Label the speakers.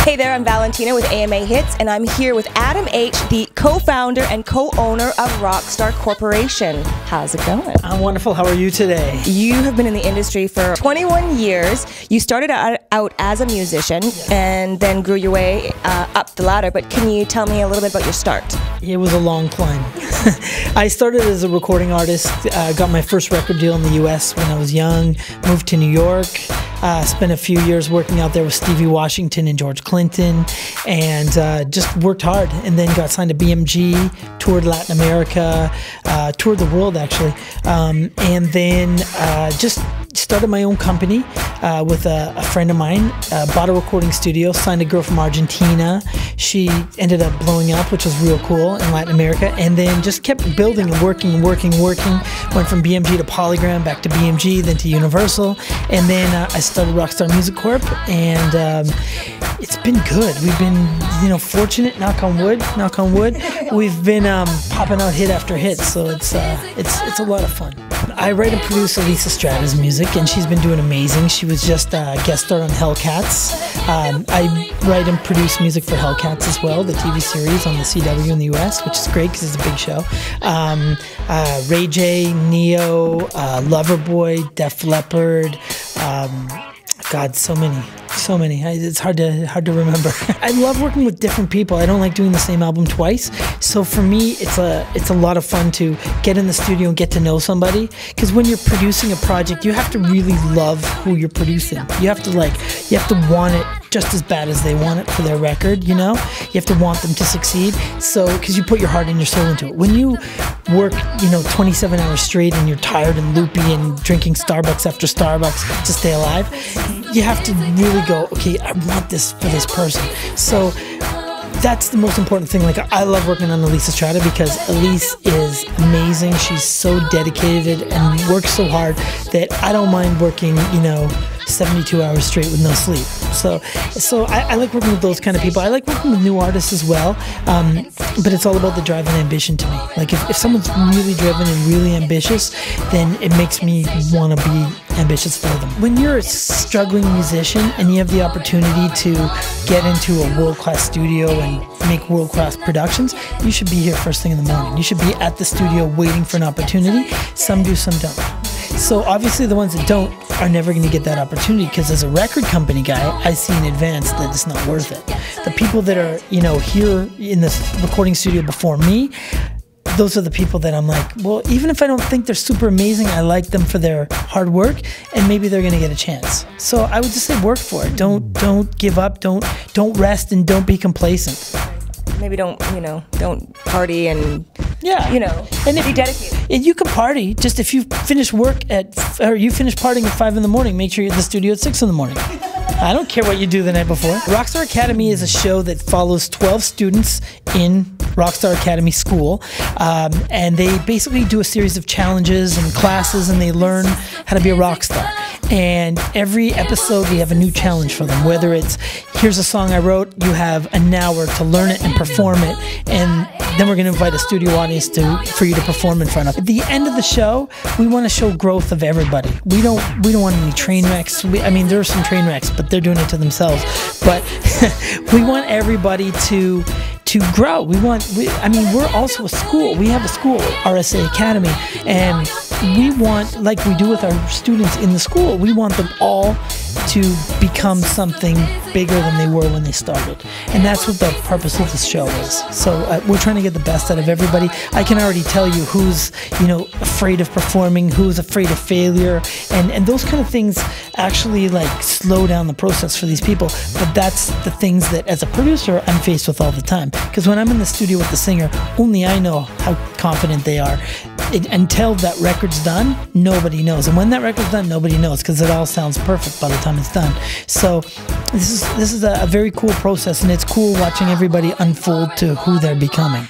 Speaker 1: Hey there, I'm Valentina with AMAhits, and I'm here with Adam H., the co-founder and co-owner of Rockstar Corporation. How's it going?
Speaker 2: I'm wonderful. How are you today?
Speaker 1: You have been in the industry for 21 years. You started out as a musician and then grew your way up the ladder, but can you tell me a little bit about your start?
Speaker 2: It was a long climb. I started as a recording artist, got my first record deal in the US when I was young, moved to New York, spent a few years working out there with Stevie Washington and George Clinton, and just worked hard, and then got signed to BMG, toured Latin America, toured the world actually, and then just started my own company with a friend of mine, bought a recording studio, signed a girl from Argentina. She ended up blowing up, which was real cool in Latin America, and then just kept building and working and working. Went from BMG to Polygram, back to BMG, then to Universal, and then I started Rockstar Music Corp, and it's been good. We've been, fortunate, knock on wood. We've been popping out hit after hit, so it's a lot of fun. I write and produce Elisa Strata's music, and she's been doing amazing. She was just a guest star on Hellcats. I write and produce music for Hellcats as well, the TV series on the CW in the US, which is great because it's a big show. Ray J, Neo, Loverboy, Def Leppard, God, so many. It's hard to remember. I love working with different people. I don't like doing the same album twice. So for me, it's a lot of fun to get in the studio and get to know somebody. Because when you're producing a project, you have to really love who you're producing. You have to want it just as bad as they want it for their record. You have to want them to succeed. So because you put your heart and your soul into it. When you work 27 hours straight and you're tired and loopy and drinking Starbucks after Starbucks to stay alive, you have to really go, okay, I want this for this person. So that's the most important thing. Like, I love working on Elisa Strata because Elise is amazing. She's so dedicated and works so hard that I don't mind working, 72 hours straight with no sleep. So I like working with those kind of people. I like working with new artists as well, but it's all about the drive and ambition to me. Like, if someone's really driven and really ambitious, then it makes me want to be ambitious for them. When you're a struggling musician and you have the opportunity to get into a world-class studio and make world-class productions, you should be here first thing in the morning. You should be at the studio waiting for an opportunity. Some do, some don't. So obviously the ones that don't are never going to get that opportunity, because as a record company guy, I see in advance that it's not worth it. The people that are, here in this recording studio before me, those are the people that I'm like, well, even if I don't think they're super amazing, I like them for their hard work, and maybe they're going to get a chance. So I would just say work for it. Don't give up. Don't rest, and don't be complacent.
Speaker 1: Maybe don't party and,
Speaker 2: and
Speaker 1: be dedicated.
Speaker 2: And you can party, just if you finish you finish partying at 5 in the morning, make sure you're at the studio at 6 in the morning. I don't care what you do the night before. Rockstar Academy is a show that follows 12 students in Rockstar Academy School, and they basically do a series of challenges and classes, and they learn how to be a rock star. And every episode we have a new challenge for them, whether it's, here's a song I wrote, you have an hour to learn it and perform it, and then we're going to invite a studio audience for you to perform in front of. At the end of the show, we want to show growth of everybody. We don't want any train wrecks. There are some train wrecks, but they're doing it to themselves. But we want everybody to grow. We're also a school. We have a school, RSA Academy, and we want, like we do with our students in the school, we want them all to become something bigger than they were when they started. And that's what the purpose of this show is. So we're trying to get the best out of everybody. I can already tell you who's, afraid of performing, who's afraid of failure, and those kind of things actually slow down the process for these people. But that's the things that, as a producer, I'm faced with all the time. Because when I'm in the studio with the singer, only I know how confident they are. Until that record's done, nobody knows. And when that record's done, nobody knows, because it all sounds perfect by the time it's done. So this is a very cool process, and it's cool watching everybody unfold to who they're becoming.